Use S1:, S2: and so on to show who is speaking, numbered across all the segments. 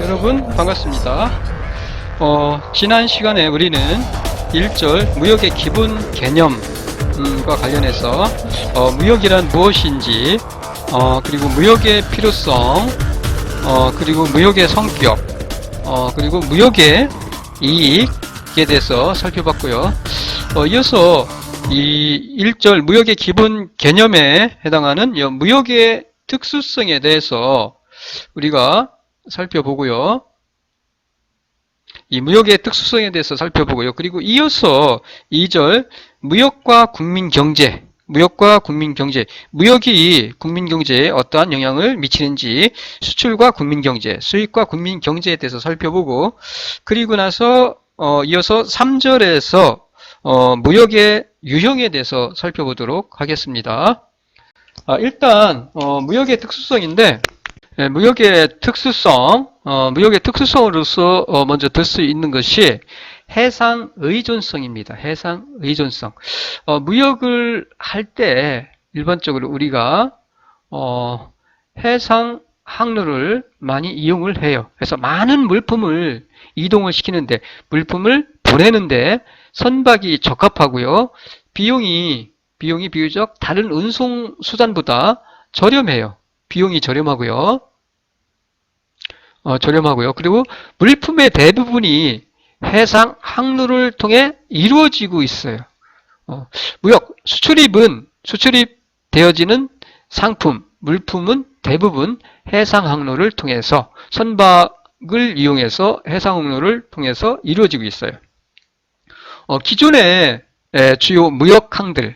S1: 여러분 반갑습니다. 지난 시간에 우리는 1절 무역의 기본 개념과 관련해서 무역이란 무엇인지, 그리고 무역의 필요성, 그리고 무역의 성격, 그리고 무역의 이익에 대해서 살펴봤고요. 이어서 이 1절 무역의 기본 개념에 해당하는 무역의 특수성에 대해서 우리가 살펴보고요. 이 무역의 특수성에 대해서 살펴보고요. 그리고 이어서 2절 무역과 국민경제, 무역이 국민경제에 어떠한 영향을 미치는지, 수출과 국민경제, 수입과 국민경제에 대해서 살펴보고, 그리고 나서 이어서 3절에서 무역의 유형에 대해서 살펴보도록 하겠습니다. 일단 무역의 특수성인데, 무역의 특수성으로서 먼저 들 수 있는 것이 해상 의존성입니다. 해상 의존성. 무역을 할 때 일반적으로 우리가 해상 항로를 많이 이용을 해요. 그래서 많은 물품을 이동을 시키는데, 물품을 보내는데 선박이 적합하고요. 비용이 비교적 다른 운송 수단보다 저렴해요. 비용이 저렴하고요. 그리고 물품의 대부분이 해상 항로를 통해 이루어지고 있어요. 무역, 수출입되어지는 상품, 물품은 대부분 해상 항로를 통해서, 선박을 이용해서 해상 항로를 통해서 이루어지고 있어요. 기존의 주요 무역항들은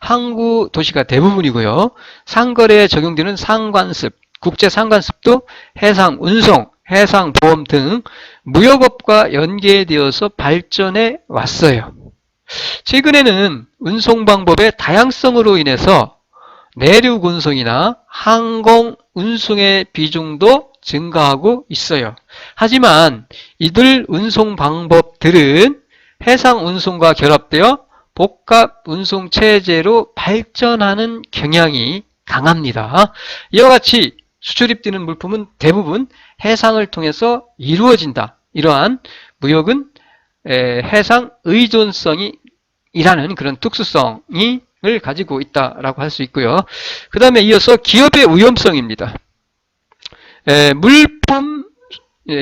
S1: 항구 도시가 대부분이고요. 상거래에 적용되는 상관습, 국제 상관습도 해상 운송, 해상 보험 등 무역업과 연계되어서 발전해 왔어요. 최근에는 운송 방법의 다양성으로 인해서 내륙 운송이나 항공 운송의 비중도 증가하고 있어요. 하지만 이들 운송 방법들은 해상 운송과 결합되어 복합 운송 체제로 발전하는 경향이 강합니다. 이와 같이 수출입되는 물품은 대부분 해상을 통해서 이루어진다. 이러한 무역은 해상 의존성이라는 그런 특수성을 가지고 있다라고 할 수 있고요. 그 다음에 이어서 기업의 위험성입니다.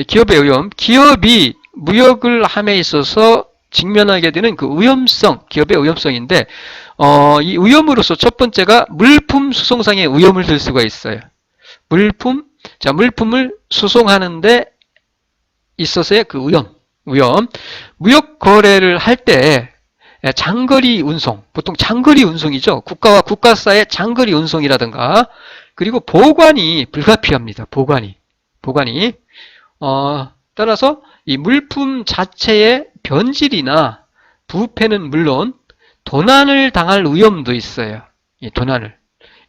S1: 기업의 위험, 기업이 무역을 함에 있어서 직면하게 되는 그 위험성, 기업의 위험성인데, 이 위험으로서 첫 번째가 물품 수송상의 위험을 들 수가 있어요. 물품을 수송하는데 있어서의 그 위험. 무역 거래를 할 때 장거리 운송, 보통 장거리 운송이죠. 국가와 국가 사이의 장거리 운송이라든가, 그리고 보관이 불가피합니다. 보관이. 따라서 이 물품 자체의 변질이나 부패는 물론 도난을 당할 위험도 있어요. 도난을.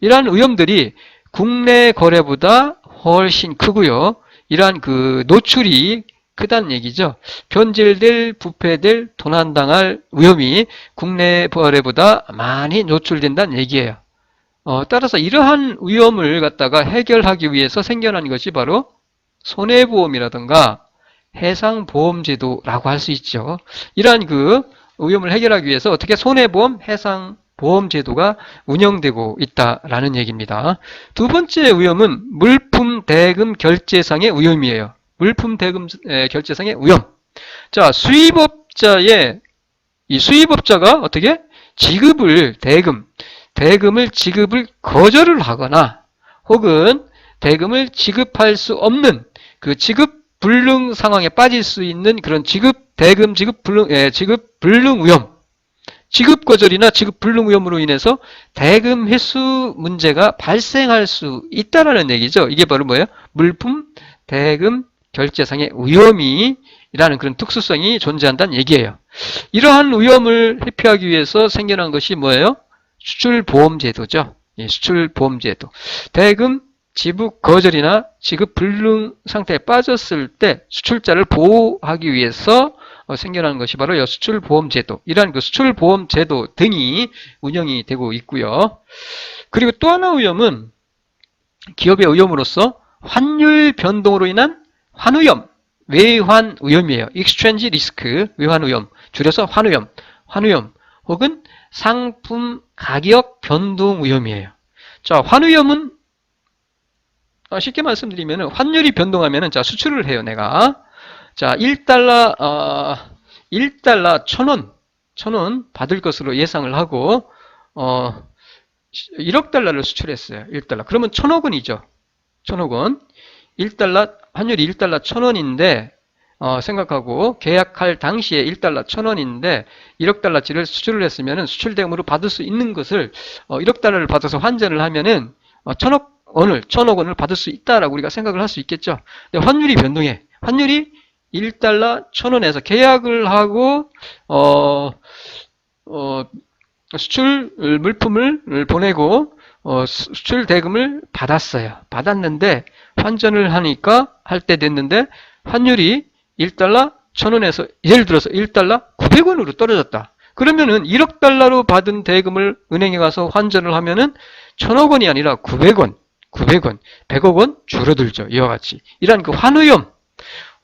S1: 이러한 위험들이 국내 거래보다 훨씬 크고요. 이러한 그 노출이 크다는 얘기죠. 변질될, 부패될, 도난당할 위험이 국내 거래보다 많이 노출된다는 얘기예요. 따라서 이러한 위험을 갖다가 해결하기 위해서 생겨난 것이 바로 손해보험이라든가 해상보험제도라고 할 수 있죠. 이러한 그 위험을 해결하기 위해서 어떻게 손해보험, 해상보험제도가 운영되고 있다라는 얘기입니다. 두 번째 위험은 물품 대금 결제상의 위험이에요. 물품 대금 결제상의 위험. 자, 수입업자가 어떻게 대금을 지급을 거절을 하거나, 혹은 대금을 지급할 수 없는 그 지급 불능 상황에 빠질 수 있는 그런 지급 불능 위험, 지급 거절이나 지급 불능 위험으로 인해서 대금 회수 문제가 발생할 수 있다라는 얘기죠. 이게 바로 뭐예요? 물품 대금 결제상의 위험이라는 그런 특수성이 존재한다는 얘기예요. 이러한 위험을 회피하기 위해서 생겨난 것이 뭐예요? 수출보험제도죠. 수출보험제도. 대금 지급 거절이나 지급 불능 상태에 빠졌을 때 수출자를 보호하기 위해서 생겨난 것이 바로 수출보험제도. 이러한 그 수출보험제도 등이 운영이 되고 있고요. 그리고 또 하나 위험은, 기업의 위험으로서 환율 변동으로 인한 환위험, 외환 위험이에요. exchange risk, 외환 위험, 줄여서 환위험 혹은 상품 가격 변동 위험이에요. 자, 환위험은 쉽게 말씀드리면 환율이 변동하면은 자, 수출을 해요, 내가. 자, 1달러 1,000원 받을 것으로 예상을 하고 1억 달러를 수출했어요. 1달러. 그러면 1,000억 원이죠. 1,000억 원. 1달러 환율이 1달러 1,000원인데 생각하고 계약할 당시에 1달러 1,000원인데 1억 달러치를 수출을 했으면은 수출 대금으로 받을 수 있는 것을 1억 달러를 받아서 환전을 하면은 1,000억 원을 받을 수 있다라고 우리가 생각을 할 수 있겠죠. 근데 환율이 변동해. 환율이 1달러 1,000원에서 계약을 하고 수출 물품을 보내고 수출 대금을 받았어요. 받았는데 환전을 하니까 할 때 됐는데 환율이 1달러 1,000원에서 예를 들어서 1달러 900원으로 떨어졌다. 그러면은 1억 달러로 받은 대금을 은행에 가서 환전을 하면은 1,000억 원이 아니라 900원, 100억 원 줄어들죠. 이와 같이. 이러한 그 환위험,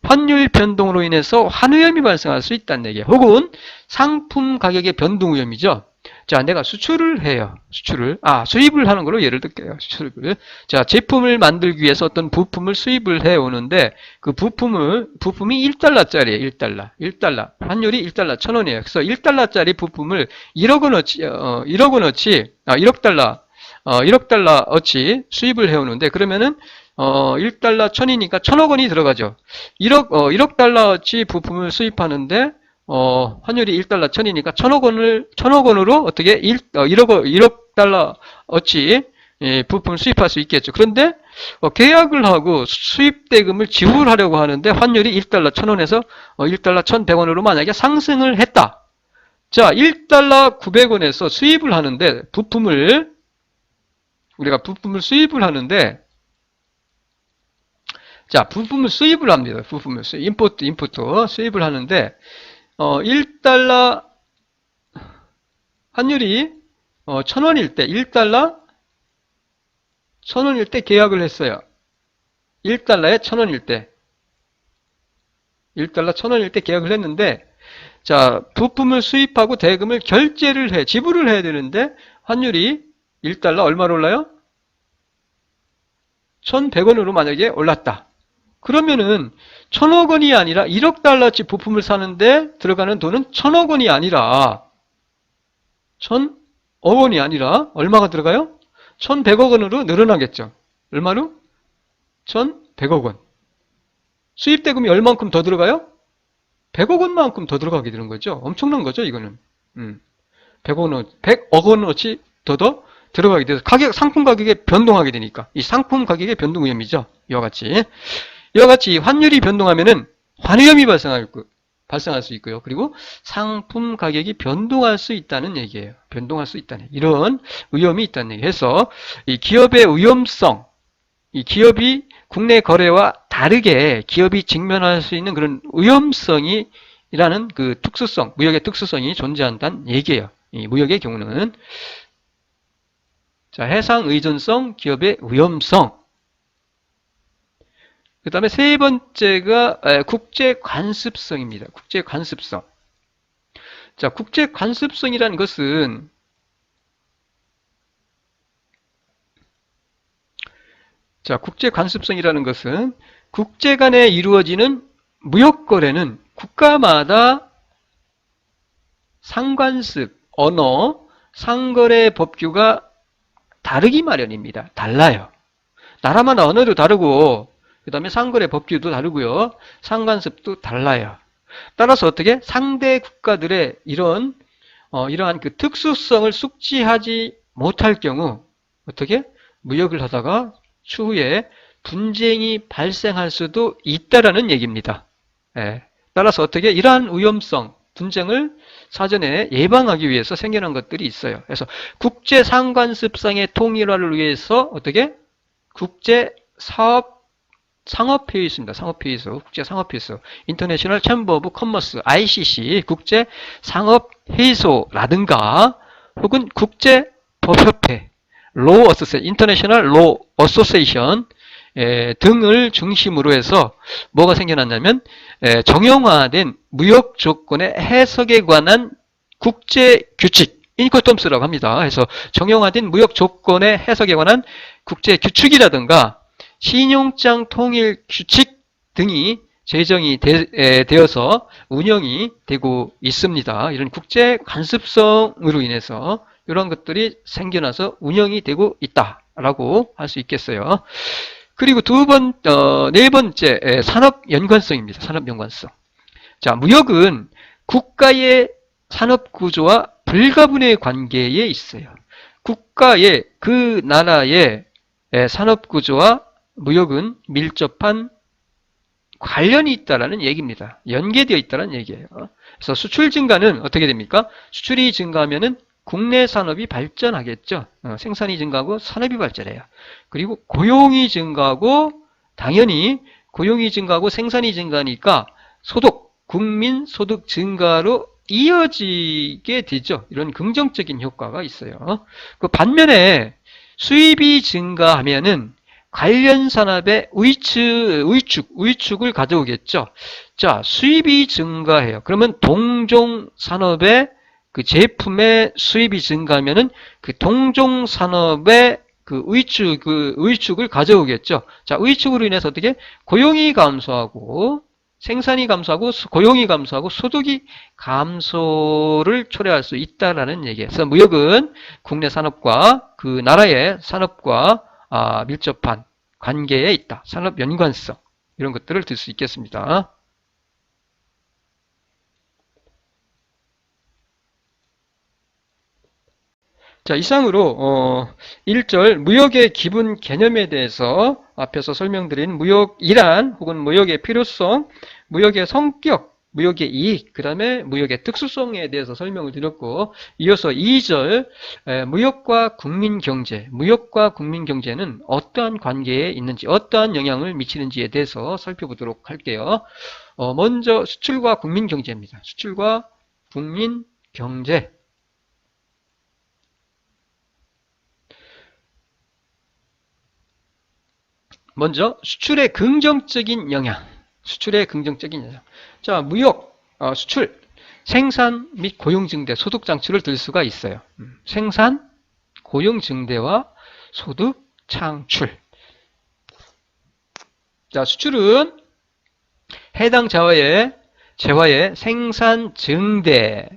S1: 환율 변동으로 인해서 환위험이 발생할 수 있다는 얘기예요. 혹은 상품 가격의 변동 위험이죠. 자, 내가 수출을 해요. 수입을 하는 걸로 예를 들게요. 수출을. 자, 제품을 만들기 위해서 어떤 부품을 수입을 해 오는데 그 부품이 1달러짜리예요. 1달러. 환율이 1달러 1,000원이에요. 그래서 1달러짜리 부품을 1억 달러어치 수입을 해 오는데 그러면은 1달러 1,000이니까 1,000억 원이 들어가죠. 1억 달러어치 부품을 수입하는데 환율이 1달러 1,000이니까 1,000억 원으로 어떻게 1억 달러어치 부품을 수입할 수 있겠죠. 그런데 계약을 하고 수입 대금을 지불하려고 하는데 환율이 1달러 1,000원에서 1달러 1,100원으로 만약에 상승을 했다. 자, 1달러 900원에서 수입을 하는데 우리가 부품을 수입을 하는데 자, 부품을 수입을 합니다. 임포트 수입을 하는데 1달러 환율이 1,000원일 때 1달러 1,000원일 때 계약을 했어요. 1달러에 1,000원일 때 1달러 1,000원일 때 계약을 했는데 자, 부품을 수입하고 대금을 지불을 해야 되는데 환율이 1달러 얼마로 올라요? 1,100원으로 만약에 올랐다. 그러면은 1,000억 원이 아니라 1억 달러치 부품을 사는데 들어가는 돈은 1,000억 원이 아니라 1,000억 원이 아니라 얼마가 들어가요? 1,100억 원으로 늘어나겠죠. 얼마로? 1,100억 원. 수입 대금이 얼만큼 더 들어가요? 100억 원만큼 더 들어가게 되는 거죠. 엄청난 거죠, 이거는. 100억 원어치 더 들어가게 돼서 상품 가격에 변동하게 되니까 이 상품 가격의 변동 위험이죠. 이와 같이 환율이 변동하면은 환위험이 발생할 수 있고요. 그리고 상품 가격이 변동할 수 있다는 얘기예요. 이런 위험이 있다는 얘기 해서 이 기업의 위험성, 이 기업이 국내 거래와 다르게 기업이 직면할 수 있는 그런 위험성이라는 그 무역의 특수성이 존재한다는 얘기예요. 이 무역의 경우는 자, 해상 의존성, 기업의 위험성. 그 다음에 세 번째가 국제 관습성입니다. 국제 관습성. 자, 국제 관습성이라는 것은 국제 간에 이루어지는 무역 거래는 국가마다 상관습, 언어, 상거래 법규가 다르기 마련입니다. 달라요. 나라마다 언어도 다르고 그 다음에 상거래 법규도 다르고요. 상관습도 달라요. 따라서 어떻게 상대 국가들의 이러한 그 특수성을 숙지하지 못할 경우 어떻게 무역을 하다가 추후에 분쟁이 발생할 수도 있다라는 얘기입니다. 따라서 어떻게 이러한 위험성, 분쟁을 사전에 예방하기 위해서 생겨난 것들이 있어요. 그래서 국제 상관습상의 통일화를 위해서 어떻게 국제 상업회의 있습니다. 국제 상업회의소, 인터내셔널 챔버 오브 커머스, ICC, 국제 상업회의소라든가 혹은 국제 법협회, 인터내셔널 로 어소시에이션, 등을 중심으로 해서 뭐가 생겨났냐면 정형화된 무역 조건의 해석에 관한 국제 규칙, 인코텀스라고 합니다. 그래서 정형화된 무역 조건의 해석에 관한 국제 규칙이라든가 신용장 통일 규칙 등이 제정이 되어서 운영이 되고 있습니다. 이런 국제 관습성으로 인해서 이런 것들이 생겨나서 운영이 되고 있다라고 할 수 있겠어요. 그리고 네 번째, 산업 연관성입니다. 산업 연관성. 자, 무역은 국가의 산업 구조와 불가분의 관계에 있어요. 국가의 그 나라의 산업 구조와 무역은 밀접한 관련이 있다라는 얘기입니다. 연계되어 있다는 얘기예요. 그래서 수출 증가는 어떻게 됩니까? 수출이 증가하면은 국내 산업이 발전하겠죠. 생산이 증가하고 산업이 발전해요. 그리고 고용이 증가하고 당연히 고용이 증가하고 생산이 증가하니까 국민 소득 증가로 이어지게 되죠. 이런 긍정적인 효과가 있어요. 그 반면에 수입이 증가하면은 관련 산업의 위축을 가져오겠죠. 자, 수입이 증가해요. 그러면 동종 산업의 그 제품의 수입이 증가하면은 그 동종 산업의 그 위축을 가져오겠죠. 자, 위축으로 인해서 어떻게 고용이 감소하고 생산이 감소하고 고용이 감소하고 소득이 감소를 초래할 수 있다라는 얘기예요. 그래서 무역은 국내 산업과 그 나라의 산업과 밀접한 관계에 있다. 산업 연관성 이런 것들을 들 수 있겠습니다. 자, 이상으로 1절 무역의 기본 개념에 대해서 앞에서 설명드린 무역이란 혹은 무역의 필요성, 무역의 성격, 무역의 이익, 그 다음에 무역의 특수성에 대해서 설명을 드렸고 이어서 2절 무역과 국민경제, 무역과 국민경제는 어떠한 관계에 있는지 어떠한 영향을 미치는지에 대해서 살펴보도록 할게요. 먼저 수출과 국민경제입니다. 수출과 국민경제. 먼저 수출의 긍정적인 영향. 수출의 긍정적인 영향. 자, 무역, 수출, 생산 및 고용 증대, 소득 창출을 들 수가 있어요. 생산, 고용 증대와 소득 창출. 자, 수출은 해당 재화의 생산 증대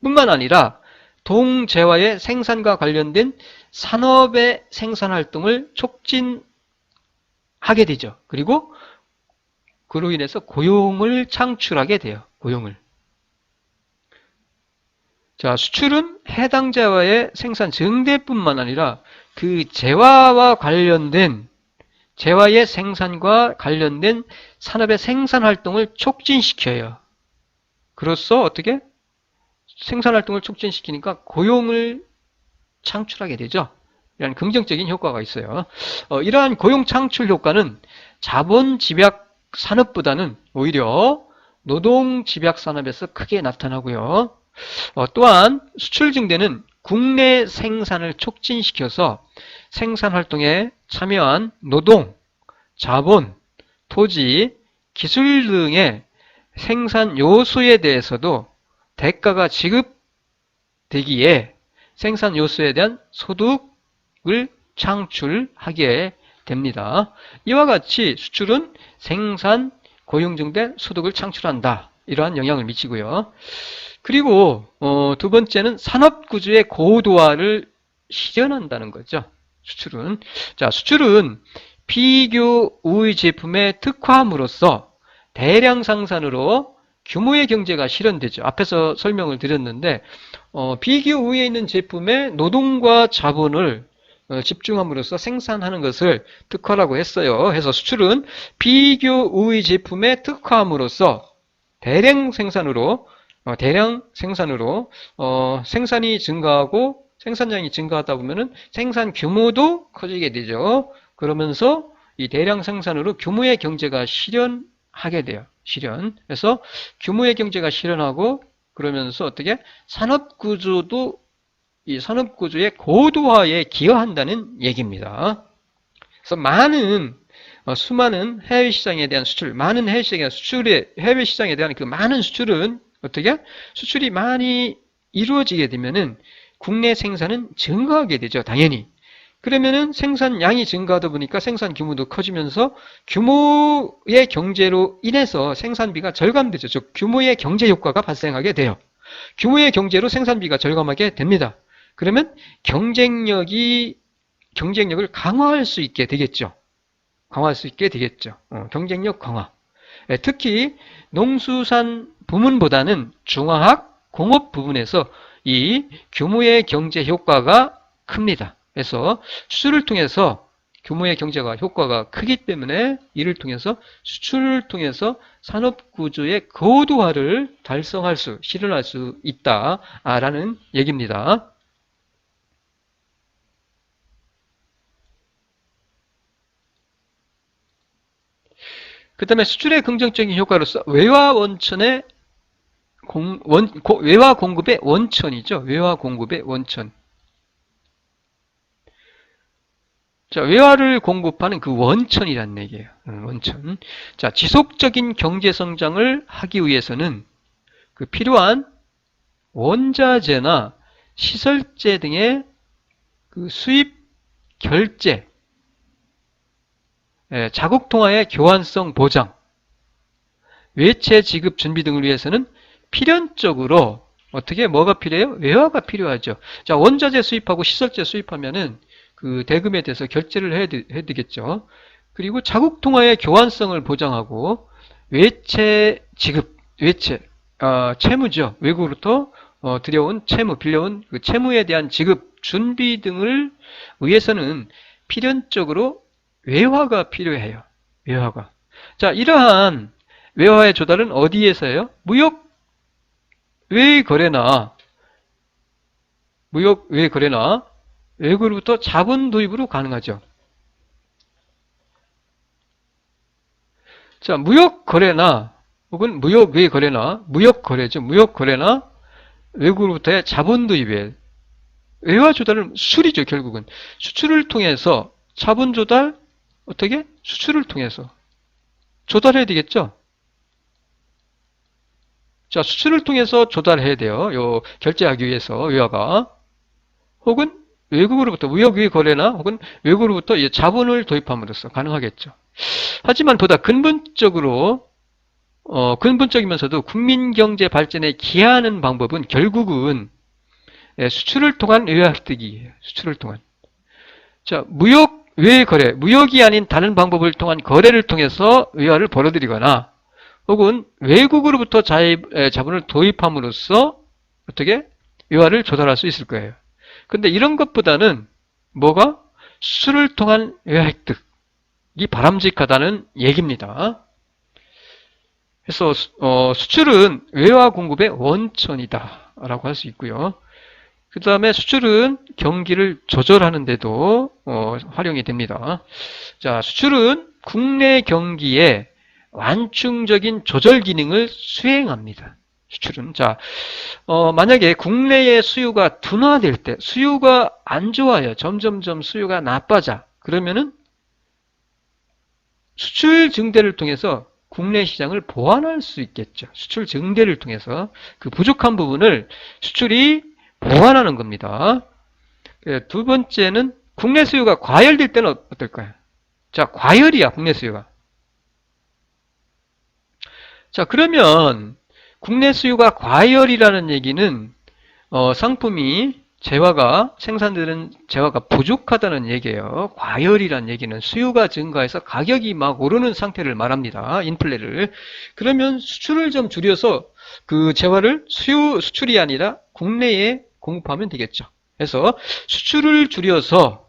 S1: 뿐만 아니라 동재화의 생산과 관련된 산업의 생산 활동을 촉진하게 되죠. 그리고 그로 인해서 고용을 창출하게 돼요. 고용을. 자, 수출은 해당 재화의 생산 증대뿐만 아니라 그 재화와 관련된 재화의 생산과 관련된 산업의 생산 활동을 촉진시켜요. 그로써 어떻게? 생산 활동을 촉진시키니까 고용을 창출하게 되죠. 이런 긍정적인 효과가 있어요. 이러한 고용 창출 효과는 자본 집약 산업보다는 오히려 노동 집약 산업에서 크게 나타나고요. 또한 수출 증대는 국내 생산을 촉진시켜서 생산 활동에 참여한 노동, 자본, 토지, 기술 등의 생산 요소에 대해서도 대가가 지급되기에 생산 요소에 대한 소득을 창출하게 됩니다. 이와 같이 수출은 생산, 고용 증대, 소득을 창출한다. 이러한 영향을 미치고요. 그리고 두 번째는 산업구조의 고도화를 실현한다는 거죠. 수출은. 자, 수출은 비교 우위 제품의 특화함으로써 대량 생산으로 규모의 경제가 실현되죠. 앞에서 설명을 드렸는데 비교 우위에 있는 제품에 노동과 자본을 집중함으로써 생산하는 것을 특화라고 했어요. 그래서 수출은 비교 우위 제품의 특화함으로써 대량 생산으로 생산이 증가하고 생산량이 증가하다 보면은 생산 규모도 커지게 되죠. 그러면서 이 대량 생산으로 규모의 경제가 실현하게 돼요. 그래서 규모의 경제가 실현하고 그러면서 어떻게 산업구조도 이 산업구조의 고도화에 기여한다는 얘기입니다. 그래서 많은 수많은 해외 시장에 대한 수출, 많은 해외 시장에 대한 해외 시장에 대한 그 많은 수출은 어떻게? 수출이 많이 이루어지게 되면은 국내 생산은 증가하게 되죠, 당연히. 그러면은 생산량이 증가하다 보니까 생산 규모도 커지면서 규모의 경제로 인해서 생산비가 절감되죠. 즉, 규모의 경제 효과가 발생하게 돼요. 규모의 경제로 생산비가 절감하게 됩니다. 그러면 경쟁력을 강화할 수 있게 되겠죠. 경쟁력 강화. 특히 농수산 부문보다는 중화학, 공업 부분에서 이 규모의 경제 효과가 큽니다. 그래서 수출을 통해서 규모의 경제가 효과가 크기 때문에 이를 통해서 수출을 통해서 산업 구조의 고도화를 실현할 수 있다라는 얘기입니다. 그 다음에 수출의 긍정적인 효과로서 외화 공급의 원천이죠. 외화 공급의 원천. 자, 외화를 공급하는 그 원천이라는 얘기예요. 원천. 자, 지속적인 경제 성장을 하기 위해서는 그 필요한 원자재나 시설재 등의 그 수입 결제, 자국 통화의 교환성 보장, 외채 지급 준비 등을 위해서는 필연적으로 뭐가 필요해요? 외화가 필요하죠. 자, 원자재 수입하고 시설재 수입하면은 그 대금에 대해서 결제를 해야 되겠죠. 그리고 자국 통화의 교환성을 보장하고 외채 지급, 채무죠. 외국으로부터 들여온 채무, 빌려온 그 채무에 대한 지급, 준비 등을 위해서는 필연적으로 외화가 필요해요. 외화가. 자, 이러한 외화의 조달은 어디에서요? 무역 외 거래나 외국으로부터 자본 도입으로 가능하죠. 자, 무역 거래나 혹은 무역 외 거래나 무역 거래나 외국으로부터의 자본 도입에 외화 조달은 수출이죠. 결국은 수출을 통해서 자본 조달 어떻게? 수출을 통해서 조달해야 되겠죠. 자, 수출을 통해서 조달해야 돼요. 결제하기 위해서 외화가 혹은 외국으로부터 무역 외 거래나 혹은 외국으로부터 자본을 도입함으로써 가능하겠죠. 하지만 보다 근본적이면서도 국민 경제 발전에 기여하는 방법은 결국은 수출을 통한 외화 획득이에요. 수출을 통한. 자, 무역 외 거래, 무역이 아닌 다른 방법을 통한 거래를 통해서 외화를 벌어들이거나 혹은 외국으로부터 자본을 도입함으로써 어떻게 외화를 조달할 수 있을 거예요. 근데 이런 것보다는 수출을 통한 외화 획득이 바람직하다는 얘기입니다. 그래서 수출은 외화 공급의 원천이다 라고 할 수 있고요. 그 다음에 수출은 경기를 조절하는 데도 활용이 됩니다. 자, 수출은 국내 경기에 완충적인 조절 기능을 수행합니다. 수출은. 자, 만약에 국내의 수요가 둔화될 때, 수요가 안 좋아요. 점점점 수요가 나빠져. 그러면은 수출 증대를 통해서 국내 시장을 보완할 수 있겠죠. 수출 증대를 통해서 그 부족한 부분을 수출이 보완하는 겁니다. 두 번째는 국내 수요가 과열될 때는 어떨까요? 자, 과열이야, 국내 수요가. 자, 그러면 국내 수요가 과열이라는 얘기는 상품이 생산되는 재화가 부족하다는 얘기예요. 과열이라는 얘기는 수요가 증가해서 가격이 막 오르는 상태를 말합니다. 인플레를. 그러면 수출을 좀 줄여서 그 재화를 수출이 아니라 국내에 공급하면 되겠죠. 그래서 수출을 줄여서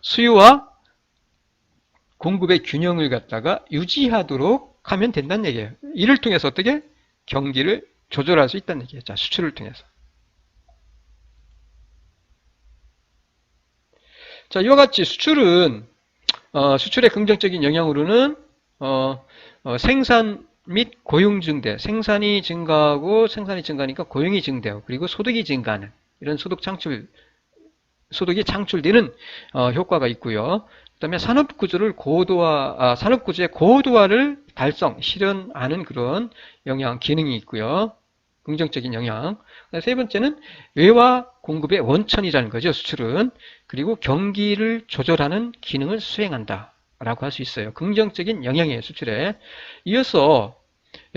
S1: 수요와 공급의 균형을 갖다가 유지하도록 하면 된다는 얘기예요. 이를 통해서 어떻게? 경기를 조절할 수 있다는 얘기예요. 자, 수출을 통해서. 자, 이와 같이 수출의 긍정적인 영향으로는 생산 및 고용 증대, 생산이 증가하니까 고용이 증대하고 그리고 소득이 증가하는 이런 소득이 창출되는 효과가 있고요. 그다음에 산업구조의 고도화를 실현하는 그런 기능이 있고요. 긍정적인 영향. 세 번째는 외화 공급의 원천이라는 거죠, 수출은. 그리고 경기를 조절하는 기능을 수행한다 라고 할 수 있어요. 긍정적인 영향이에요, 수출에. 이어서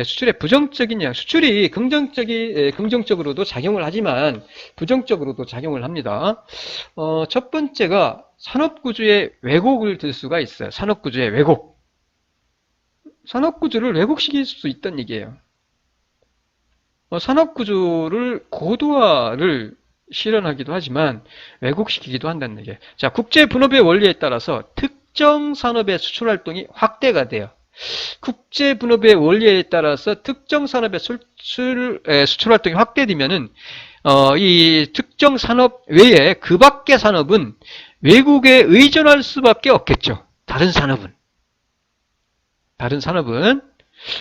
S1: 수출의 부정적인 영향. 수출이 긍정적으로도 작용을 하지만 부정적으로도 작용을 합니다. 첫 번째가 산업구조의 왜곡을 들 수가 있어요. 산업구조의 왜곡. 산업구조를 왜곡시킬 수 있다는 얘기예요. 산업구조를 고도화를 실현하기도 하지만 왜곡시키기도 한다는 얘기예요. 자, 국제분업의 원리에 따라서 특정 산업의 수출활동이 확대가 돼요. 국제분업의 원리에 따라서 특정 산업의 수출활동이 확대되면은 이 특정 산업 외에 그 밖의 산업은 외국에 의존할 수밖에 없겠죠. 다른 산업은.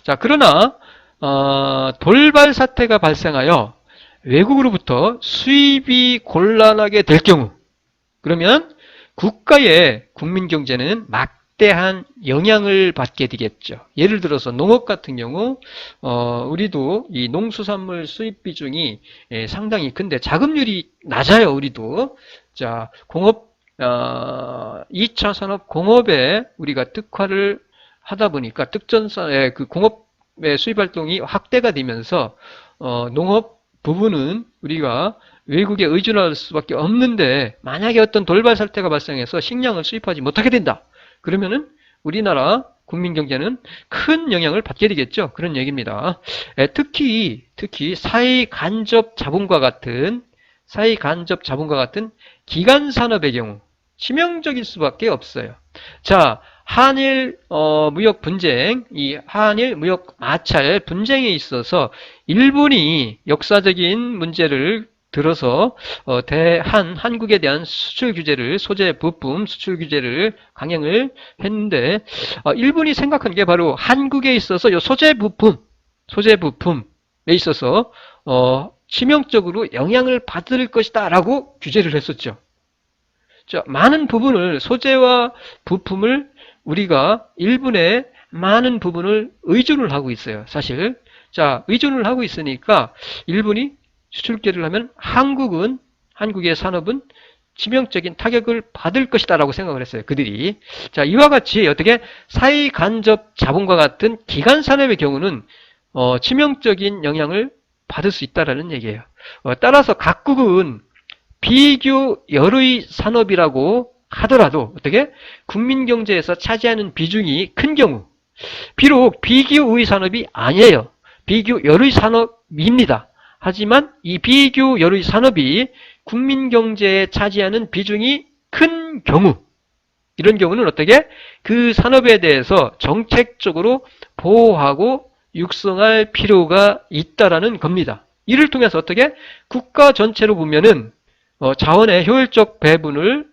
S1: 자, 그러나 돌발 사태가 발생하여 외국으로부터 수입이 곤란하게 될 경우, 그러면 국가의 국민 경제는 막대한 영향을 받게 되겠죠. 예를 들어서 농업 같은 경우 우리도 이 농수산물 수입 비중이 상당히 큰데 자금률이 낮아요. 우리도. 자, 2차 산업 공업에 우리가 특화를 하다 보니까 특전사의 그 공업의 수입 활동이 확대가 되면서 농업 부분은 우리가 외국에 의존할 수밖에 없는데, 만약에 어떤 돌발 사태가 발생해서 식량을 수입하지 못하게 된다. 그러면은 우리나라 국민 경제는 큰 영향을 받게 되겠죠. 그런 얘기입니다. 특히 사회 간접 자본과 같은 기간 산업의 경우 치명적일 수밖에 없어요. 자, 한일 무역 분쟁, 이 한일 무역 마찰 분쟁에 있어서 일본이 역사적인 문제를 들어서 한국에 대한 수출 규제를, 소재 부품 수출 규제를 강행을 했는데, 일본이 생각한 게 바로 한국에 있어서 이 소재 부품에 있어서 치명적으로 영향을 받을 것이다 라고 규제를 했었죠. 자, 많은 부분을, 소재와 부품을 우리가 일본의 많은 부분을 의존을 하고 있어요. 사실. 자, 의존을 하고 있으니까 일본이 수출규제를 하면 한국의 산업은 치명적인 타격을 받을 것이다 라고 생각을 했어요. 그들이. 자, 이와 같이 어떻게 사회 간접 자본과 같은 기간 산업의 경우는 치명적인 영향을 받을 수 있다라는 얘기예요. 따라서 각국은 비교 열의 산업이라고 하더라도 어떻게 국민 경제에서 차지하는 비중이 큰 경우, 비록 비교의 산업이 아니에요. 비교 열의 산업입니다. 하지만 이 비교 열의 산업이 국민 경제에 차지하는 비중이 큰 경우, 이런 경우는 어떻게 그 산업에 대해서 정책적으로 보호하고 육성할 필요가 있다라는 겁니다. 이를 통해서 어떻게 국가 전체로 보면은 자원의 효율적 배분을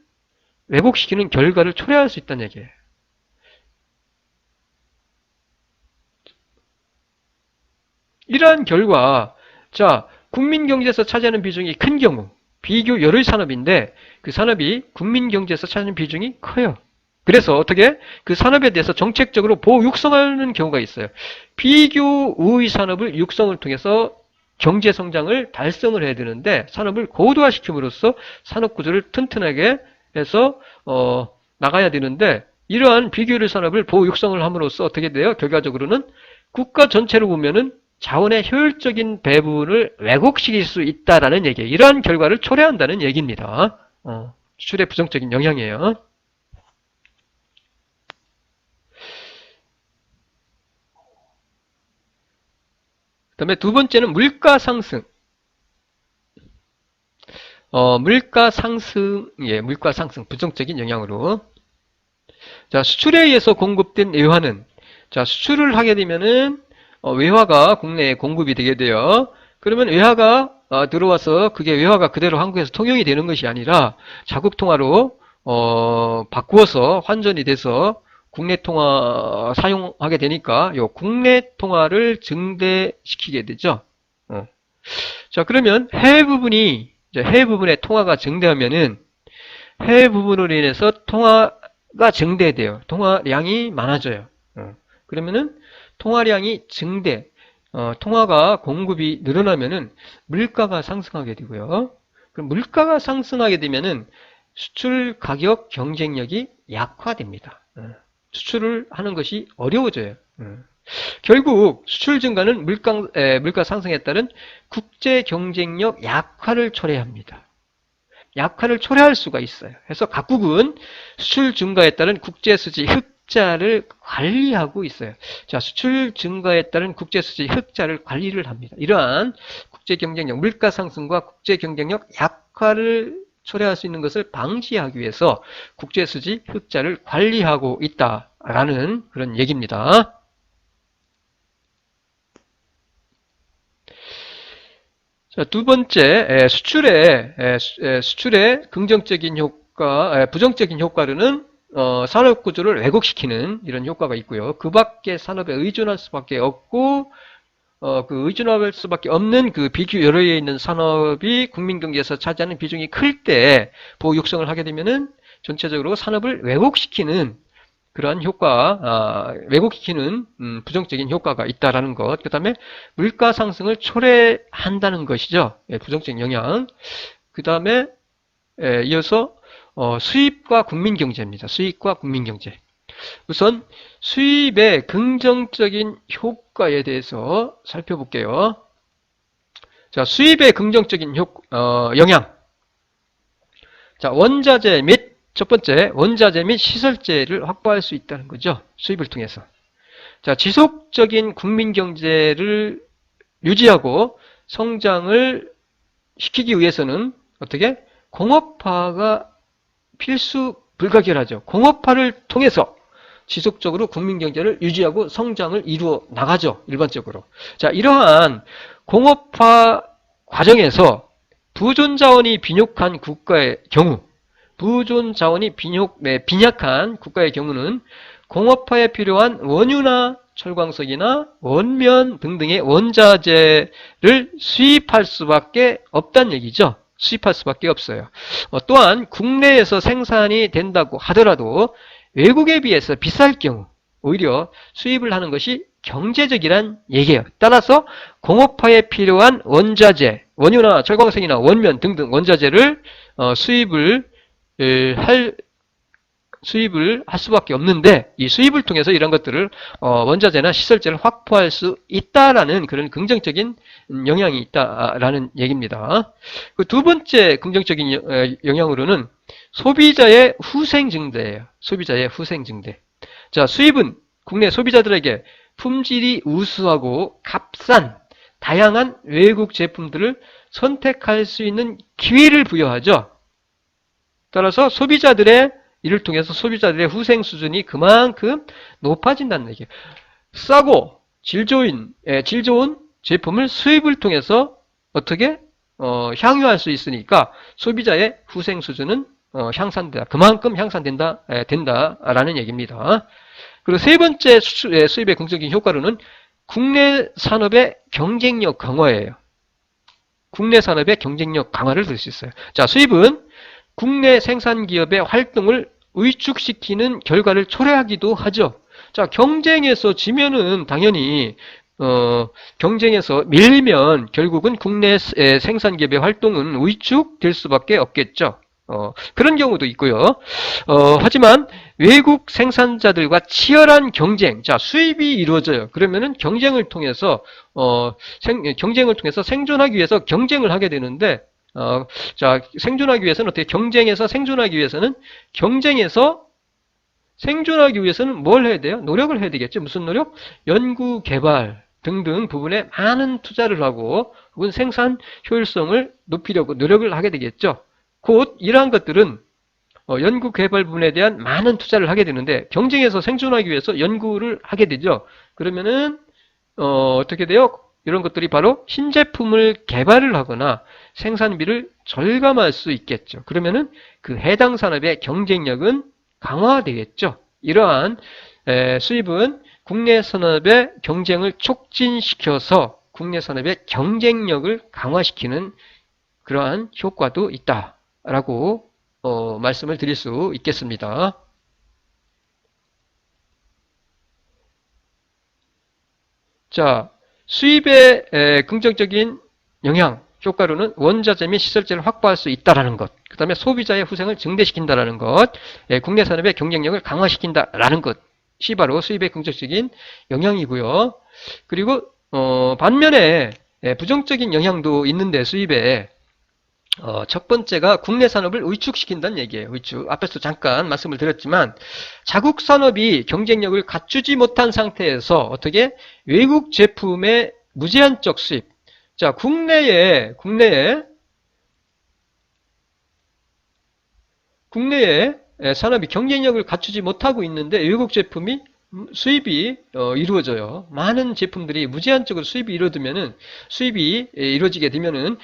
S1: 왜곡시키는 결과를 초래할 수 있다는 얘기예요. 이러한 결과, 자, 국민 경제에서 차지하는 비중이 큰 경우, 비교 열의 산업인데 그 산업이 국민 경제에서 차지하는 비중이 커요. 그래서 어떻게 그 산업에 대해서 정책적으로 보호 육성하는 경우가 있어요. 비교의 산업을 육성을 통해서 경제 성장을 달성을 해야 되는데, 산업을 고도화시킴으로써 산업 구조를 튼튼하게 해서 나가야 되는데, 이러한 비교율 산업을 보호 육성을 함으로써 어떻게 돼요? 결과적으로는 국가 전체로 보면은 자원의 효율적인 배분을 왜곡시킬 수 있다라는 얘기예요. 이러한 결과를 초래한다는 얘기입니다. 수출의 부정적인 영향이에요. 그 다음에 두 번째는 물가 상승. 물가 상승, 부정적인 영향으로. 자, 수출에 의해서 공급된 외화는, 자, 수출을 하게 되면은, 외화가 국내에 공급이 되게 돼요. 그러면 외화가 들어와서 그게 외화가 그대로 한국에서 통용이 되는 것이 아니라 자국 통화로, 바꾸어서 환전이 돼서 국내 통화 사용하게 되니까 요 국내 통화를 증대시키게 되죠. 자, 그러면 해외 부분의 통화가 증대하면은 해외 부분으로 인해서 통화 증대돼요. 통화량이 많아져요. 그러면은 통화량이 증대, 통화가 공급이 늘어나면은 물가가 상승하게 되고요. 그럼 물가가 상승하게 되면은 수출 가격 경쟁력이 약화됩니다. 수출을 하는 것이 어려워져요. 결국 수출 증가는 물가 상승에 따른 국제 경쟁력 약화를 초래합니다. 약화를 초래할 수가 있어요. 그래서 각국은 수출 증가에 따른 국제 수지 흑자를 관리하고 있어요. 자, 수출 증가에 따른 국제 수지 흑자를 관리를 합니다. 이러한 국제 경쟁력, 물가 상승과 국제 경쟁력 약화를 초래할 수 있는 것을 방지하기 위해서 국제 수지 흑자를 관리하고 있다라는 그런 얘기입니다. 자, 두 번째, 수출의 긍정적인 효과, 부정적인 효과로는 산업 구조를 왜곡시키는 이런 효과가 있고요. 그 밖에 산업에 의존할 수밖에 없고, 그 의존할 수밖에 없는 그 비교열에 있는 산업이 국민 경제에서 차지하는 비중이 클 때 보호 육성을 하게 되면은 전체적으로 산업을 왜곡시키는 그러한 효과, 왜곡시키는 부정적인 효과가 있다라는 것. 그 다음에 물가 상승을 초래한다는 것이죠. 예, 부정적인 영향. 그 다음에 이어서 수입과 국민경제입니다. 수입과 국민경제. 우선 수입의 긍정적인 효과에 대해서 살펴볼게요. 자, 수입의 긍정적인 영향. 자, 원자재 및 첫 번째, 원자재 및 시설재를 확보할 수 있다는 거죠. 수입을 통해서. 자, 지속적인 국민 경제를 유지하고 성장을 시키기 위해서는 어떻게? 공업화가 필수 불가결하죠. 공업화를 통해서 지속적으로 국민 경제를 유지하고 성장을 이루어 나가죠. 일반적으로. 자, 이러한 공업화 과정에서 부존 자원이 빈약한 국가의 경우 부존 자원이 빈약한 국가의 경우는 공업화에 필요한 원유나 철광석이나 원면 등등의 원자재를 수입할 수밖에 없다는 얘기죠. 수입할 수밖에 없어요. 또한 국내에서 생산이 된다고 하더라도 외국에 비해서 비쌀 경우 오히려 수입을 하는 것이 경제적이란 얘기예요. 따라서 공업화에 필요한 원자재, 원유나 철광석이나 원면 등등 원자재를 수입을 할 수밖에 없는데 이 수입을 통해서 이런 것들을 원자재나 시설재를 확보할 수 있다라는 그런 긍정적인 영향이 있다라는 얘기입니다. 그 두 번째 긍정적인 영향으로는 소비자의 후생 증대예요. 소비자의 후생 증대. 자, 수입은 국내 소비자들에게 품질이 우수하고 값싼 다양한 외국 제품들을 선택할 수 있는 기회를 부여하죠. 따라서 이를 통해서 소비자들의 후생 수준이 그만큼 높아진다는 얘기예요. 싸고 질 좋은 제품을 수입을 통해서 어떻게 향유할 수 있으니까 소비자의 후생 수준은 향상된다. 그만큼 된다라는 얘기입니다. 그리고 세 번째 수입의 긍정적인 효과로는 국내 산업의 경쟁력 강화예요. 국내 산업의 경쟁력 강화를 들 수 있어요. 자, 수입은 국내 생산 기업의 활동을 위축시키는 결과를 초래하기도 하죠. 자, 경쟁에서 지면은 당연히 경쟁에서 밀리면 결국은 국내 생산 기업의 활동은 위축될 수밖에 없겠죠. 그런 경우도 있고요. 하지만 외국 생산자들과 치열한 경쟁, 자, 수입이 이루어져요. 그러면은 경쟁을 통해서 생존하기 위해서 경쟁을 하게 되는데, 자, 생존하기 위해서는 어떻게 생존하기 위해서는 뭘 해야 돼요? 노력을 해야 되겠죠. 무슨 노력? 연구, 개발 등등 부분에 많은 투자를 하고 혹은 생산 효율성을 높이려고 노력을 하게 되겠죠. 곧 이러한 것들은 연구 개발 부분에 대한 많은 투자를 하게 되는데 경쟁에서 생존하기 위해서 연구를 하게 되죠. 그러면은 어떻게 돼요? 이런 것들이 바로 신제품을 개발을 하거나 생산비를 절감할 수 있겠죠. 그러면은 그 해당 산업의 경쟁력은 강화되겠죠. 이러한 수입은 국내 산업의 경쟁을 촉진시켜서 국내 산업의 경쟁력을 강화시키는 그러한 효과도 있다라고 말씀을 드릴 수 있겠습니다. 자, 수입의 긍정적인 영향, 효과로는 원자재 및 시설재를 확보할 수 있다라는 것, 그 다음에 소비자의 후생을 증대시킨다라는 것, 국내 산업의 경쟁력을 강화시킨다라는 것이 바로 수입의 긍정적인 영향이고요. 그리고 반면에 부정적인 영향도 있는데 수입에 첫 번째가 국내 산업을 위축시킨다는 얘기예요. 위축. 앞에서 잠깐 말씀을 드렸지만 자국 산업이 경쟁력을 갖추지 못한 상태에서 어떻게 외국 제품의 무제한적 수입. 자, 국내에 산업이 경쟁력을 갖추지 못하고 있는데 외국 제품이 수입이 이루어져요. 많은 제품들이 무제한적으로 수입이 이루어지게 되면은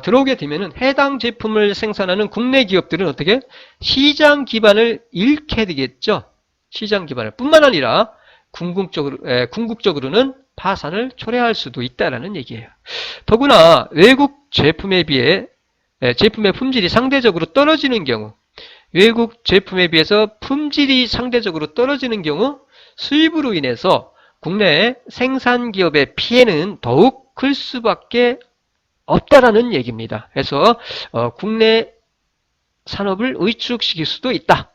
S1: 들어오게 되면은 해당 제품을 생산하는 국내 기업들은 어떻게 시장 기반을 잃게 되겠죠. 시장 기반을 뿐만 아니라 궁극적으로는 파산을 초래할 수도 있다라는 얘기예요. 더구나 외국 제품에 비해 제품의 품질이 상대적으로 떨어지는 경우, 외국 제품에 비해서 품질이 상대적으로 떨어지는 경우 수입으로 인해서 국내 생산기업의 피해는 더욱 클 수밖에 없다라는 얘기입니다. 그래서 국내 산업을 위축시킬 수도 있다.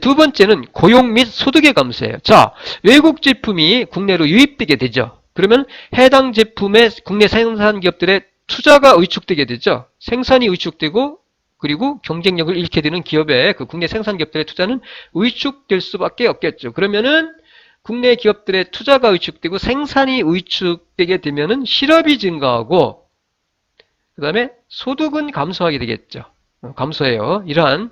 S1: 두 번째는 고용 및 소득의 감소예요. 자, 외국 제품이 국내로 유입되게 되죠. 그러면 해당 제품의 국내 생산기업들의 투자가 위축되게 되죠. 생산이 위축되고 그리고 경쟁력을 잃게 되는 기업의 그 국내 생산기업들의 투자는 위축될 수밖에 없겠죠. 그러면은 국내 기업들의 투자가 위축되고 생산이 위축되게 되면은 실업이 증가하고 그 다음에 소득은 감소하게 되겠죠. 감소해요. 이러한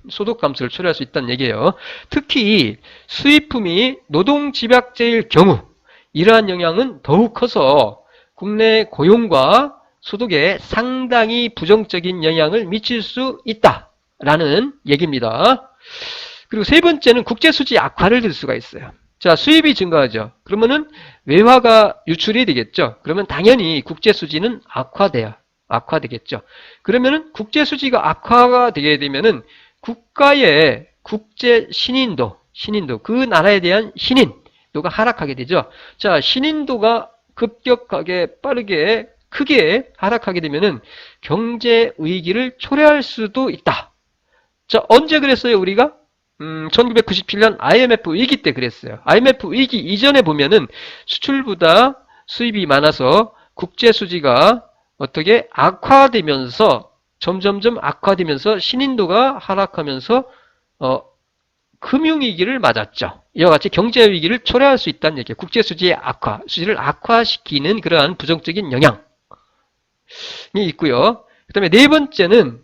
S1: 소득 감소를 초래할 수 있다는 얘기예요. 특히 수입품이 노동 집약제일 경우 이러한 영향은 더욱 커서 국내 고용과 소득에 상당히 부정적인 영향을 미칠 수 있다라는 얘기입니다. 그리고 세 번째는 국제수지 악화를 들 수가 있어요. 자, 수입이 증가하죠. 그러면은 외화가 유출이 되겠죠. 그러면 당연히 국제수지는 악화되겠죠. 그러면은 국제수지가 악화가 되게 되면은 국가의 국제 신인도, 그 나라에 대한 신인도가 하락하게 되죠. 자, 신인도가 급격하게 빠르게 크게 하락하게 되면은 경제 위기를 초래할 수도 있다. 자, 언제 그랬어요, 우리가? 1997년 IMF 위기 때 그랬어요. IMF 위기 이전에 보면은 수출보다 수입이 많아서 국제 수지가 어떻게 악화되면서 점점점 악화되면서 신인도가 하락하면서 금융위기를 맞았죠. 이와 같이 경제위기를 초래할 수 있다는 얘기예요. 국제수지의 수지를 악화시키는 그러한 부정적인 영향이 있고요. 그 다음에 네 번째는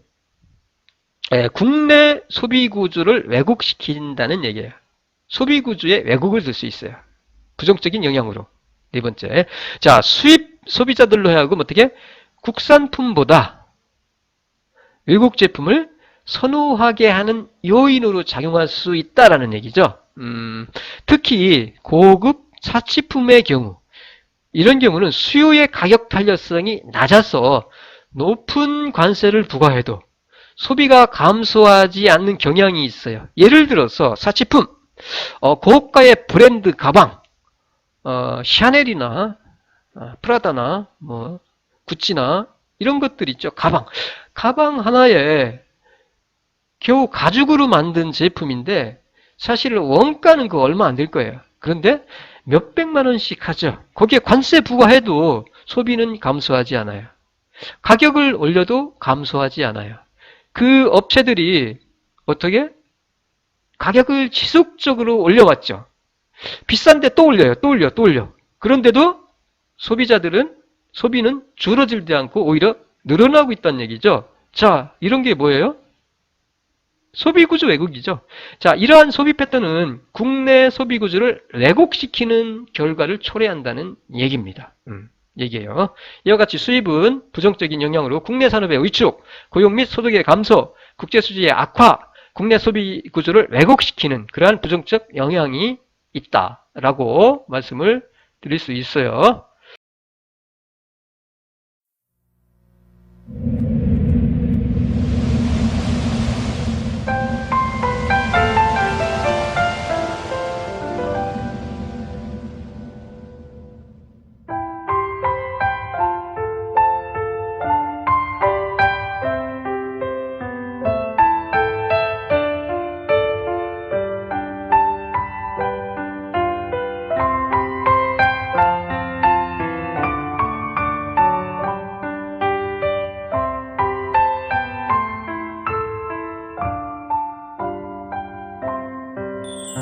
S1: 국내 소비구조를 왜곡시킨다는 얘기예요. 소비구조의 왜곡을 들 수 있어요. 부정적인 영향으로. 네 번째. 자, 수입 소비자들로 하여금 어떻게 국산품보다 외국 제품을 선호하게 하는 요인으로 작용할 수 있다라는 얘기죠. 특히 고급 사치품의 경우 이런 경우는 수요의 가격 탄력성이 낮아서 높은 관세를 부과해도 소비가 감소하지 않는 경향이 있어요. 예를 들어서 사치품, 고가의 브랜드 가방, 샤넬이나 프라다나 뭐 구찌나 이런 것들 있죠. 가방 하나에 겨우 가죽으로 만든 제품인데 사실 원가는 그 얼마 안 될 거예요. 그런데 몇백만 원씩 하죠. 거기에 관세 부과해도 소비는 감소하지 않아요. 가격을 올려도 감소하지 않아요. 그 업체들이 어떻게? 가격을 지속적으로 올려왔죠. 비싼데 또 올려요. 또 올려. 그런데도 소비는 줄어들지 않고 오히려 늘어나고 있다는 얘기죠. 자, 이런 게 뭐예요? 소비구조 왜곡이죠. 자, 이러한 소비 패턴은 국내 소비구조를 왜곡시키는 결과를 초래한다는 얘기입니다. 얘기예요. 이와 같이 수입은 부정적인 영향으로 국내 산업의 위축, 고용 및 소득의 감소, 국제수지의 악화, 국내 소비구조를 왜곡시키는 그러한 부정적 영향이 있다라고 말씀을 드릴 수 있어요.